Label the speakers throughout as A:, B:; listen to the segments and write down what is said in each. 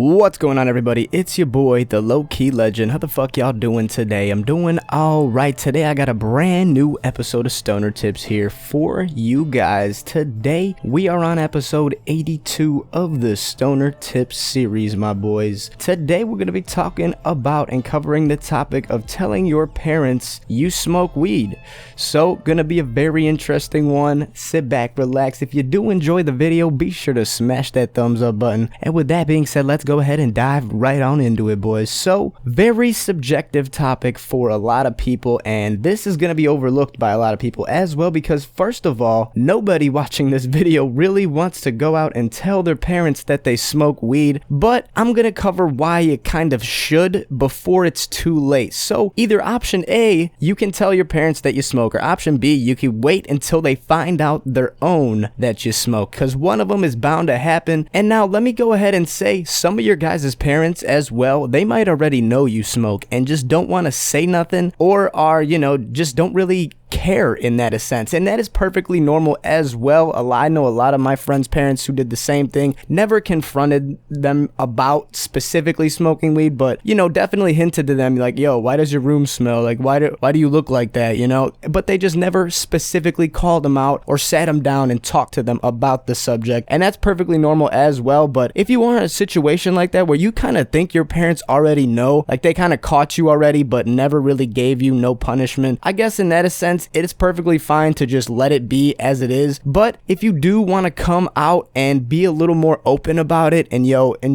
A: What's going on, everybody? It's your boy, the low-key legend. How the fuck y'all doing today? I'm doing alright. Today I got a brand new episode of Stoner Tips here for you guys. Today we are on episode 82 of the Stoner Tips series, my boys. Today we're going to be talking about and covering the topic of telling your parents you smoke weed. So, gonna be a very interesting one. Sit back, relax. If you do enjoy the video, be sure to smash that thumbs up button. And with that being said, let's go ahead and dive right on into it, boys. So, very subjective topic for a lot of people, and this is going to be overlooked by a lot of people as well, because first of all, nobody watching this video really wants to go out and tell their parents that they smoke weed, but I'm going to cover why you kind of should before it's too late. So, either option A, you can tell your parents that you smoke, or option B, you can wait until they find out their own that you smoke, because one of them is bound to happen. And now let me go ahead and say, some of your guys' parents as well, they might already know you smoke and just don't want to say nothing, or are, just don't really care in that sense, and that is perfectly normal as well. I know a lot of my friends' parents who did the same thing, never confronted them about specifically smoking weed, but definitely hinted to them like, yo, why does your room smell, like why do you look like that, but they just never specifically called them out or sat them down and talked to them about the subject, and that's perfectly normal as well. But if you are in a situation like that where you kind of think your parents already know, like they kind of caught you already but never really gave you no punishment, I guess in that sense it is perfectly fine to just let it be as it is. But if you do want to come out and be a little more open about it, and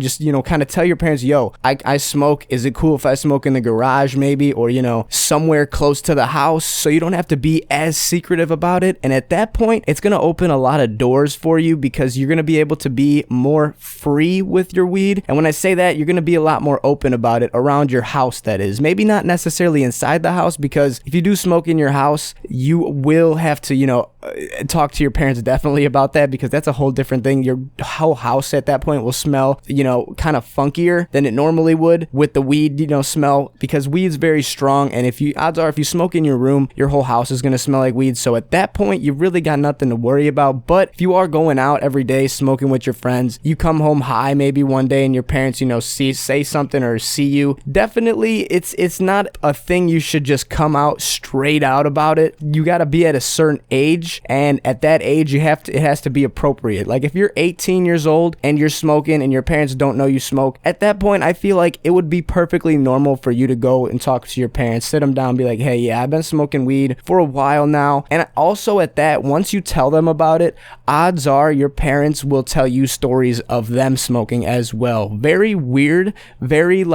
A: just kind of tell your parents, yo, I smoke, is it cool if I smoke in the garage maybe, or somewhere close to the house, so you don't have to be as secretive about it. And at that point, it's going to open a lot of doors for you, because you're going to be able to be more free with your weed. And when I say that, you're going to be a lot more open about it around your house, that is. Maybe not necessarily inside the house, because if you do smoke in your house, you will have to, talk to your parents definitely about that, because that's a whole different thing. Your whole house at that point will smell, kind of funkier than it normally would with the weed, smell, because weed's very strong. And odds are if you smoke in your room, your whole house is going to smell like weed. So at that point, you really got nothing to worry about. But if you are going out every day smoking with your friends, you come home high maybe one day and your parents, say something or see you, definitely it's not a thing you should just come out straight out about it. You got to be at a certain age, and at that age it has to be appropriate. Like if you're 18 years old and you're smoking and your parents don't know you smoke, at that point I feel like it would be perfectly normal for you to go and talk to your parents, sit them down and be like, hey, yeah, I've been smoking weed for a while now. And also at that, once you tell them about it, odds are your parents will tell you stories of them smoking as well. Very weird, very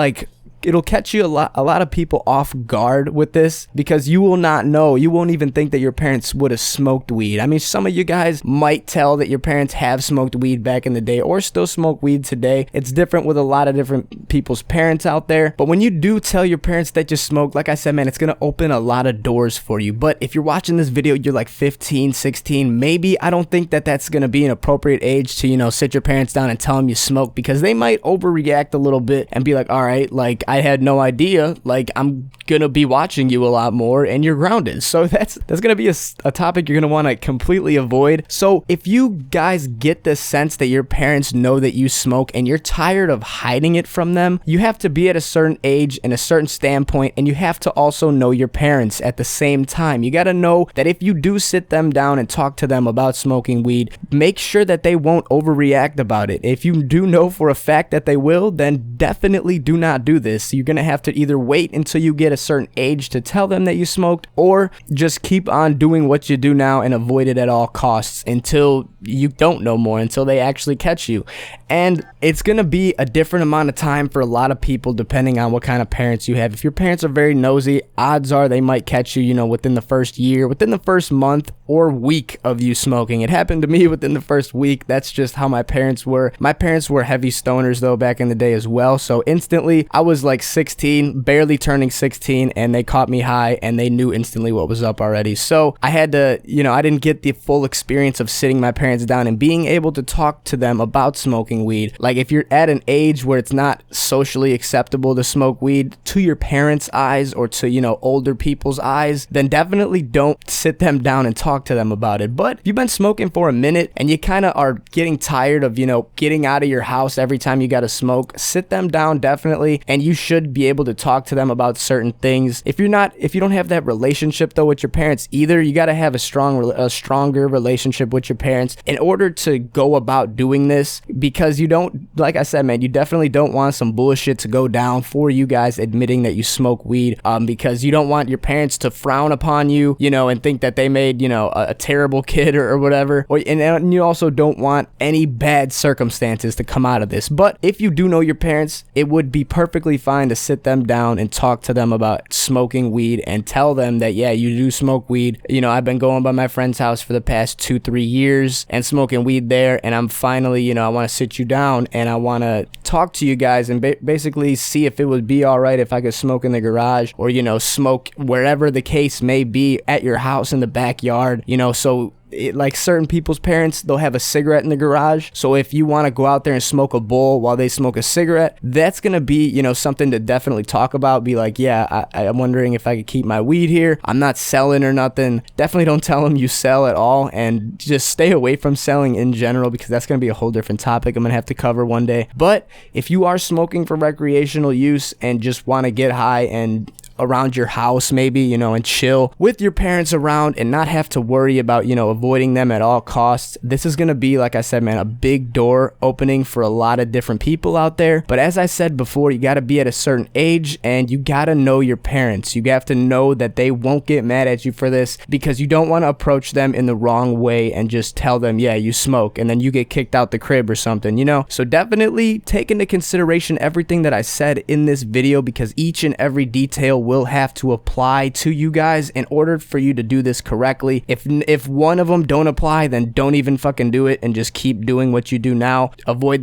A: it'll catch you a lot of people off guard with this, because you will not know, you won't even think that your parents would have smoked weed. I mean, some of you guys might tell that your parents have smoked weed back in the day or still smoke weed today. It's different with a lot of different people's parents out there. But when you do tell your parents that you smoke, like I said, man, it's gonna open a lot of doors for you. But if you're watching this video, you're like 15, 16, maybe, I don't think that that's gonna be an appropriate age to, sit your parents down and tell them you smoke, because they might overreact a little bit and be like, all right, like I had no idea, like I'm gonna be watching you a lot more and you're grounded. So that's gonna be a topic you're gonna want to completely avoid. So if you guys get the sense that your parents know that you smoke and you're tired of hiding it from them, you have to be at a certain age and a certain standpoint, and you have to also know your parents at the same time. You got to know that if you do sit them down and talk to them about smoking weed, make sure that they won't overreact about it. If you do know for a fact that they will, then definitely do not do this. You're gonna have to either wait until you get a certain age to tell them that you smoked, or just keep on doing what you do now and avoid it at all costs until you don't know more, until they actually catch you. And it's gonna be a different amount of time for a lot of people depending on what kind of parents you have. If your parents are very nosy, odds are they might catch you, within the first year, within the first month or week of you smoking. It happened to me within the first week. That's just how my parents were. My parents were heavy stoners though back in the day as well, so instantly I was like 16, barely turning 16, and they caught me high and they knew instantly what was up already. So I had to, I didn't get the full experience of sitting my parents down and being able to talk to them about smoking weed. Like, if you're at an age where it's not socially acceptable to smoke weed to your parents' eyes or to, older people's eyes, then definitely don't sit them down and talk to them about it. But if you've been smoking for a minute and you kind of are getting tired of, getting out of your house every time you gotta smoke, sit them down definitely, and you should be able to talk to them about certain things. If you don't have that relationship though with your parents either, you gotta have a stronger relationship with your parents in order to go about doing this, because you don't, like I said, man, you definitely don't want some bullshit to go down for you guys admitting that you smoke weed, because you don't want your parents to frown upon you, and think that they made, a terrible kid or whatever. And you also don't want any bad circumstances to come out of this. But if you do know your parents, it would be perfectly fine to sit them down and talk to them about smoking weed and tell them that, yeah, you do smoke weed. I've been going by my friend's house for the past 2-3 years and smoking weed there, and I'm finally, I want to sit you down and I want to talk to you guys and basically see if it would be all right if I could smoke in the garage or, smoke wherever the case may be at your house in the backyard, so like certain people's parents, they'll have a cigarette in the garage. So if you want to go out there and smoke a bowl while they smoke a cigarette, that's going to be, something to definitely talk about. Be like, yeah, I'm wondering if I could keep my weed here. I'm not selling or nothing. Definitely don't tell them you sell at all, and just stay away from selling in general, because that's going to be a whole different topic I'm going to have to cover one day. But if you are smoking for recreational use and just want to get high and around your house maybe, and chill with your parents around and not have to worry about, avoiding them at all costs, this is going to be, like I said, man, a big door opening for a lot of different people out there. But as I said before, you got to be at a certain age and you got to know your parents. You have to know that they won't get mad at you for this, because you don't want to approach them in the wrong way and just tell them, yeah, you smoke, and then you get kicked out the crib or something, So definitely take into consideration everything that I said in this video, because each and every detail will have to apply to you guys in order for you to do this correctly. If one of them don't apply, then don't even fucking do it and just keep doing what you do now. Avoid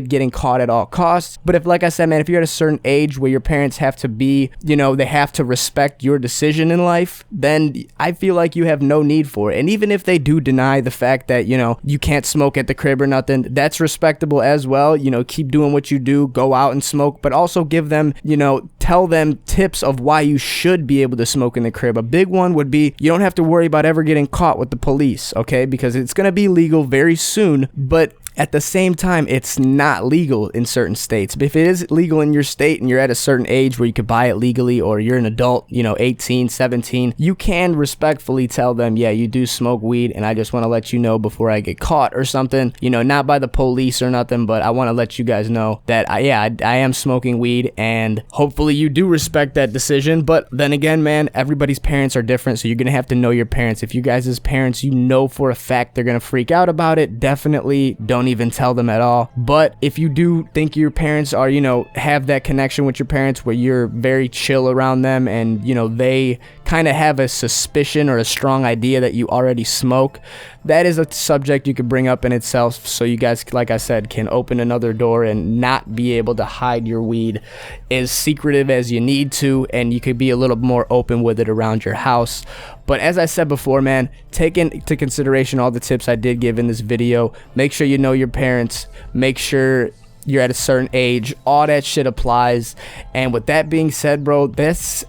A: getting caught at all costs. But if, like I said, man, if you're at a certain age where your parents have to be, they have to respect your decision in life, then I feel like you have no need for it. And even if they do deny the fact that, you can't smoke at the crib or nothing, that's respectable as well. Keep doing what you do, go out and smoke, but also give them, tell them tips of why you should be able to smoke in the crib. A big one would be, you don't have to worry about ever getting caught with the police, okay? Because it's going to be legal very soon, but at the same time, it's not legal in certain states. But if it is legal in your state and you're at a certain age where you could buy it legally, or you're an adult, 18, 17, you can respectfully tell them, yeah, you do smoke weed, and I just want to let you know before I get caught or something, not by the police or nothing, but I want to let you guys know that I am smoking weed, and hopefully you do respect that decision. But then again, man, everybody's parents are different, so you're going to have to know your parents. If you guys as parents, for a fact they're going to freak out about it, definitely don't even tell them at all. But if you do think your parents are, have that connection with your parents where you're very chill around them, and, they kind of have a suspicion or a strong idea that you already smoke, that is a subject you could bring up in itself, so you guys, like I said, can open another door and not be able to hide your weed as secretive as you need to, and you could be a little more open with it around your house. But as I said before, man, take into consideration all the tips I did give in this video. Make sure you know your parents. Make sure you're at a certain age. All that shit applies. And with that being said, bro, this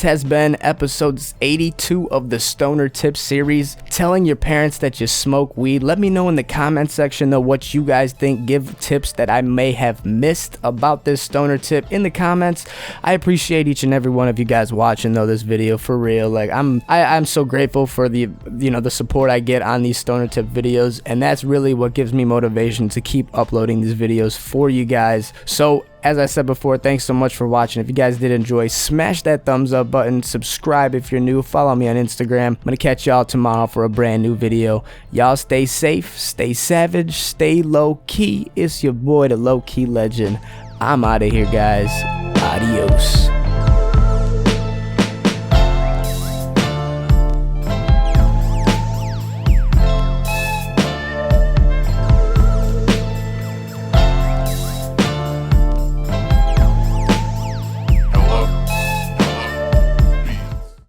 A: has been episode 82 of the Stoner Tips series, telling your parents that you smoke weed. Let me know in the comment section though what you guys think. Give tips that I may have missed about this stoner tip in the comments. I appreciate each and every one of you guys watching though this video, for real. Like I'm so grateful for the the support I get on these stoner tip videos, and that's really what gives me motivation to keep uploading these videos for you guys. So as I said before, thanks so much for watching. If you guys did enjoy, smash that thumbs up button, subscribe if you're new, follow me on Instagram. I'm gonna catch y'all tomorrow for a brand new video. Y'all stay safe, stay savage, stay low key. It's your boy, the LowkeyLegend. I'm out of here, guys. Adios.